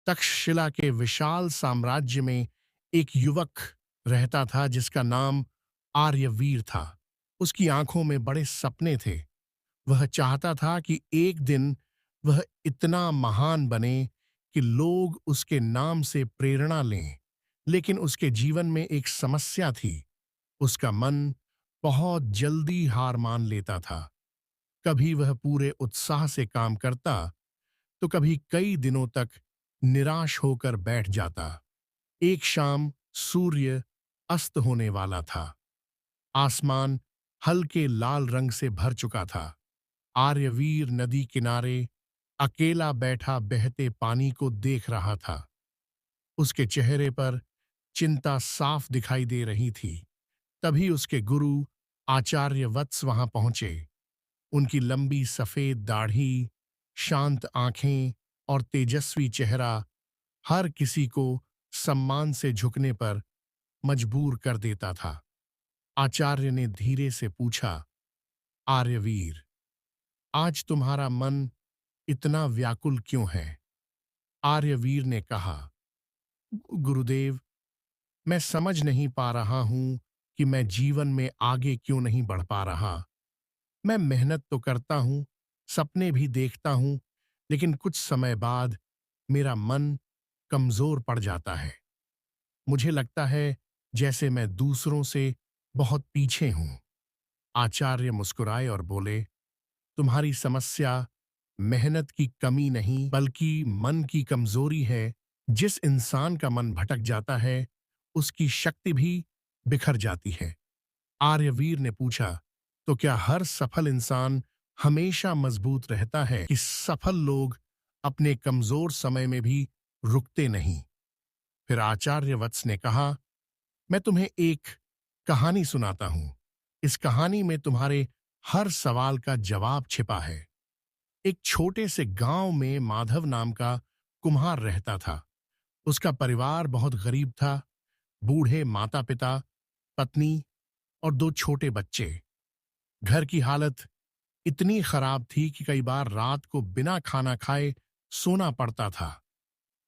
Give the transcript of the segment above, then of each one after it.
तक्षशिला के विशाल साम्राज्य में एक युवक रहता था जिसका नाम आर्यवीर था। उसकी आंखों में बड़े सपने थे। वह चाहता था कि एक दिन वह इतना महान बने कि लोग उसके नाम से प्रेरणा लें। लेकिन उसके जीवन में एक समस्या थी। उसका मन बहुत जल्दी हार मान लेता था। कभी वह पूरे उत्साह से काम करता, तो कभी कई दिनों तक निराश होकर बैठ जाता। एक शाम सूर्य अस्त होने वाला था। आसमान हल्के लाल रंग से भर चुका था। आर्यवीर नदी किनारे अकेला बैठा बहते पानी को देख रहा था। उसके चेहरे पर चिंता साफ दिखाई दे रही थी। तभी उसके गुरु आचार्य वत्स वहां पहुंचे। उनकी लंबी सफेद दाढ़ी, शांत आंखें और तेजस्वी चेहरा हर किसी को सम्मान से झुकने पर मजबूर कर देता था। आचार्य ने धीरे से पूछा, आर्यवीर, आज तुम्हारा मन इतना व्याकुल क्यों है? आर्यवीर ने कहा, गुरुदेव, मैं समझ नहीं पा रहा हूं कि मैं जीवन में आगे क्यों नहीं बढ़ पा रहा। मैं मेहनत तो करता हूं, सपने भी देखता हूं, लेकिन कुछ समय बाद मेरा मन कमजोर पड़ जाता है। मुझे लगता है जैसे मैं दूसरों से बहुत पीछे हूं। आचार्य मुस्कुराए और बोले, तुम्हारी समस्या मेहनत की कमी नहीं बल्कि मन की कमजोरी है। जिस इंसान का मन भटक जाता है, उसकी शक्ति भी बिखर जाती है। आर्यवीर ने पूछा, तो क्या हर सफल इंसान हमेशा मजबूत रहता है कि सफल लोग अपने कमजोर समय में भी रुकते नहीं? फिर आचार्य वत्स ने कहा, मैं तुम्हें एक कहानी सुनाता हूं। इस कहानी में तुम्हारे हर सवाल का जवाब छिपा है। एक छोटे से गांव में माधव नाम का कुम्हार रहता था। उसका परिवार बहुत गरीब था। बूढ़े माता पिता, पत्नी और दो छोटे बच्चे। घर की हालत इतनी खराब थी कि कई बार रात को बिना खाना खाए सोना पड़ता था।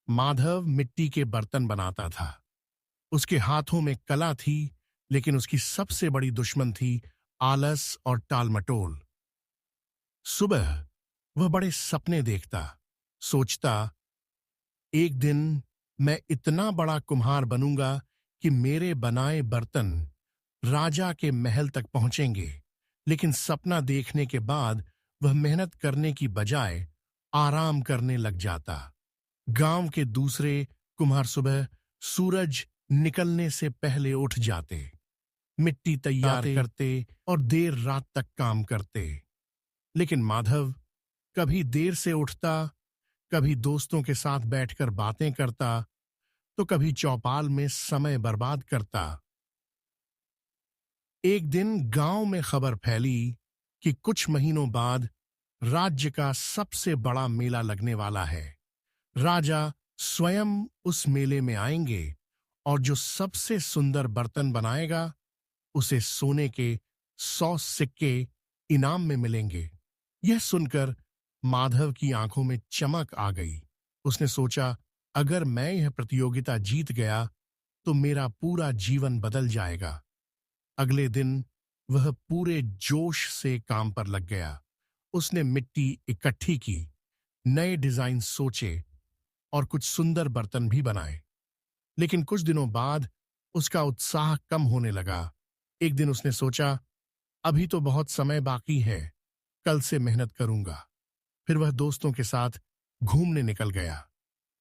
माधव मिट्टी के बर्तन बनाता था। उसके हाथों में कला थी, लेकिन उसकी सबसे बड़ी दुश्मन थी आलस और टालमटोल। सुबह वह बड़े सपने देखता, सोचता, एक दिन मैं इतना बड़ा कुम्हार बनूंगा कि मेरे बनाए बर्तन राजा के महल तक पहुंचेंगे। लेकिन सपना देखने के बाद वह मेहनत करने की बजाय आराम करने लग जाता। गांव के दूसरे कुम्हार सुबह सूरज निकलने से पहले उठ जाते, मिट्टी तैयार करते और देर रात तक काम करते। लेकिन माधव कभी देर से उठता, कभी दोस्तों के साथ बैठकर बातें करता, तो कभी चौपाल में समय बर्बाद करता। एक दिन गांव में खबर फैली कि कुछ महीनों बाद राज्य का सबसे बड़ा मेला लगने वाला है। राजा स्वयं उस मेले में आएंगे और जो सबसे सुंदर बर्तन बनाएगा, उसे सोने के 100 सिक्के इनाम में मिलेंगे। यह सुनकर माधव की आंखों में चमक आ गई। उसने सोचा, अगर मैं यह प्रतियोगिता जीत गया तो मेरा पूरा जीवन बदल जाएगा। अगले दिन वह पूरे जोश से काम पर लग गया। उसने मिट्टी इकट्ठी की, नए डिजाइन सोचे और कुछ सुंदर बर्तन भी बनाए। लेकिन कुछ दिनों बाद उसका उत्साह कम होने लगा। एक दिन उसने सोचा, अभी तो बहुत समय बाकी है, कल से मेहनत करूंगा। फिर वह दोस्तों के साथ घूमने निकल गया।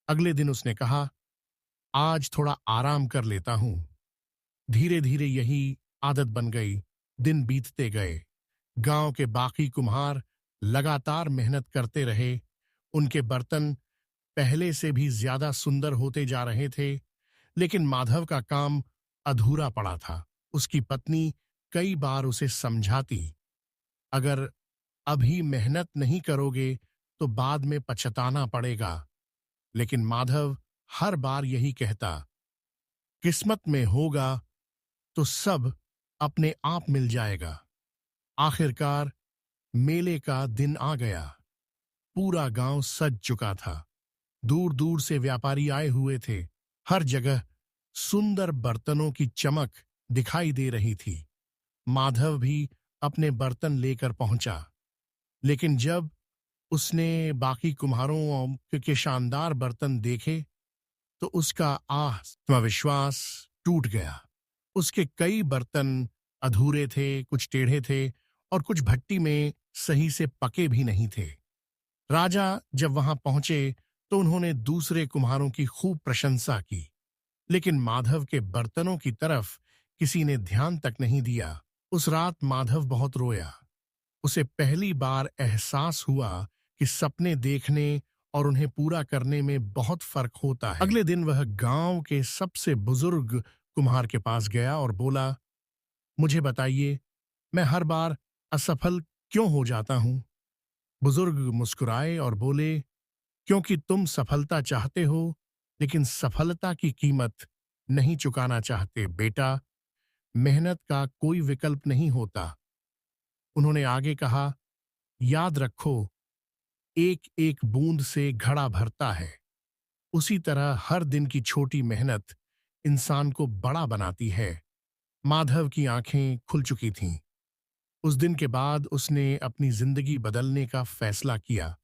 अगले दिन उसने कहा, आज थोड़ा आराम कर लेता हूं। धीरे धीरे यही आदत बन गई। दिन बीतते गए। गांव के बाकी कुम्हार लगातार मेहनत करते रहे। उनके बर्तन पहले से भी ज्यादा सुंदर होते जा रहे थे। लेकिन माधव का काम अधूरा पड़ा था। उसकी पत्नी कई बार उसे समझाती, अगर अभी मेहनत नहीं करोगे तो बाद में पछताना पड़ेगा। लेकिन माधव हर बार यही कहता, किस्मत में होगा तो सब अपने आप मिल जाएगा। आखिरकार मेले का दिन आ गया। पूरा गांव सज चुका था। दूर दूर से व्यापारी आए हुए थे। हर जगह सुंदर बर्तनों की चमक दिखाई दे रही थी। माधव भी अपने बर्तन लेकर पहुंचा, लेकिन जब उसने बाकी कुम्हारों के शानदार बर्तन देखे तो उसका आत्मविश्वास टूट गया। उसके कई बर्तन अधूरे थे, कुछ टेढ़े थे और कुछ भट्टी में सही से पके भी नहीं थे। राजा जब वहां पहुंचे तो उन्होंने दूसरे कुम्हारों की खूब प्रशंसा की, लेकिन माधव के बर्तनों की तरफ किसी ने ध्यान तक नहीं दिया। उस रात माधव बहुत रोया। उसे पहली बार एहसास हुआ कि सपने देखने और उन्हें पूरा करने में बहुत फर्क होता है। अगले दिन वह गांव के सबसे बुजुर्ग कुम्हार के पास गया और बोला, मुझे बताइए, मैं हर बार असफल क्यों हो जाता हूं? बुजुर्ग मुस्कुराए और बोले, क्योंकि तुम सफलता चाहते हो, लेकिन सफलता की कीमत नहीं चुकाना चाहते। बेटा, मेहनत का कोई विकल्प नहीं होता। उन्होंने आगे कहा, याद रखो, एक एक बूंद से घड़ा भरता है। उसी तरह हर दिन की छोटी मेहनत इंसान को बड़ा बनाती है। माधव की आंखें खुल चुकी थीं। उस दिन के बाद उसने अपनी जिंदगी बदलने का फैसला किया।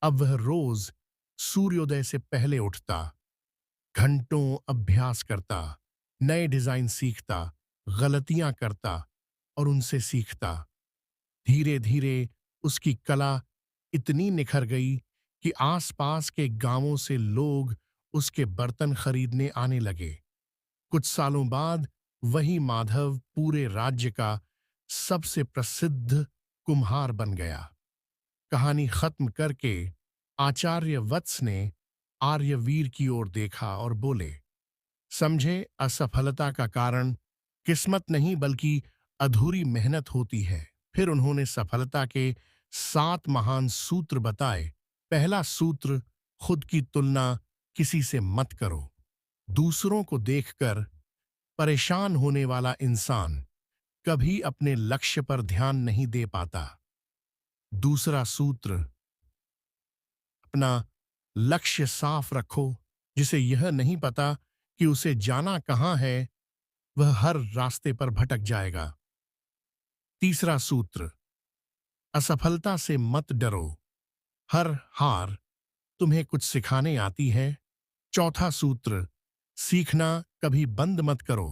अब वह रोज सूर्योदय से पहले उठता, घंटों अभ्यास करता, नए डिजाइन सीखता, गलतियां करता और उनसे सीखता। धीरे धीरे उसकी कला इतनी निखर गई कि आसपास के गांवों से लोग उसके बर्तन खरीदने आने लगे। कुछ सालों बाद वही माधव पूरे राज्य का सबसे प्रसिद्ध कुम्हार बन गया। कहानी खत्म करके आचार्य वत्स ने आर्यवीर की ओर देखा और बोले, समझे, असफलता का कारण किस्मत नहीं बल्कि अधूरी मेहनत होती है। फिर उन्होंने सफलता के 7 महान सूत्र बताए। पहला सूत्र, खुद की तुलना किसी से मत करो। दूसरों को देखकर परेशान होने वाला इंसान कभी अपने लक्ष्य पर ध्यान नहीं दे पाता। दूसरा सूत्र, अपना लक्ष्य साफ रखो। जिसे यह नहीं पता कि उसे जाना कहाँ है, वह हर रास्ते पर भटक जाएगा। तीसरा सूत्र, असफलता से मत डरो। हर हार तुम्हें कुछ सिखाने आती है। चौथा सूत्र, सीखना कभी बंद मत करो।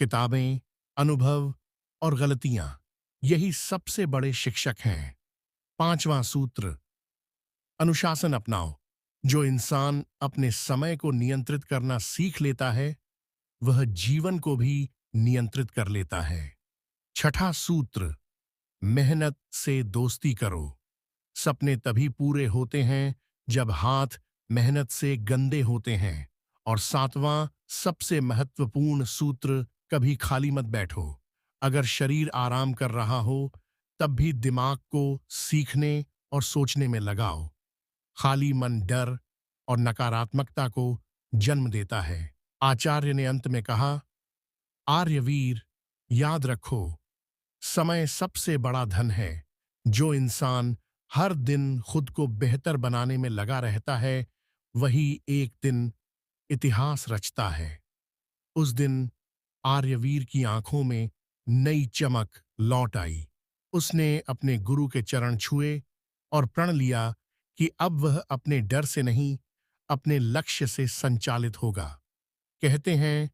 किताबें, अनुभव और गलतियां, यही सबसे बड़े शिक्षक हैं। पांचवां सूत्र, अनुशासन अपनाओ। जो इंसान अपने समय को नियंत्रित करना सीख लेता है, वह जीवन को भी नियंत्रित कर लेता है। छठा सूत्र, मेहनत से दोस्ती करो। सपने तभी पूरे होते हैं जब हाथ मेहनत से गंदे होते हैं। और सातवां सबसे महत्वपूर्ण सूत्र, कभी खाली मत बैठो। अगर शरीर आराम कर रहा हो, तब भी दिमाग को सीखने और सोचने में लगाओ। खाली मन डर और नकारात्मकता को जन्म देता है। आचार्य ने अंत में कहा, आर्यवीर, याद रखो, समय सबसे बड़ा धन है। जो इंसान हर दिन खुद को बेहतर बनाने में लगा रहता है, वही एक दिन इतिहास रचता है। उस दिन आर्यवीर की आंखों में नई चमक लौट आई। उसने अपने गुरु के चरण छुए और प्रण लिया कि अब वह अपने डर से नहीं, अपने लक्ष्य से संचालित होगा। कहते हैं,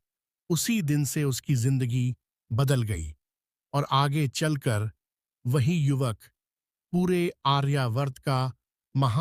उसी दिन से उसकी जिंदगी बदल गई और आगे चलकर वही युवक पूरे आर्यावर्त का महान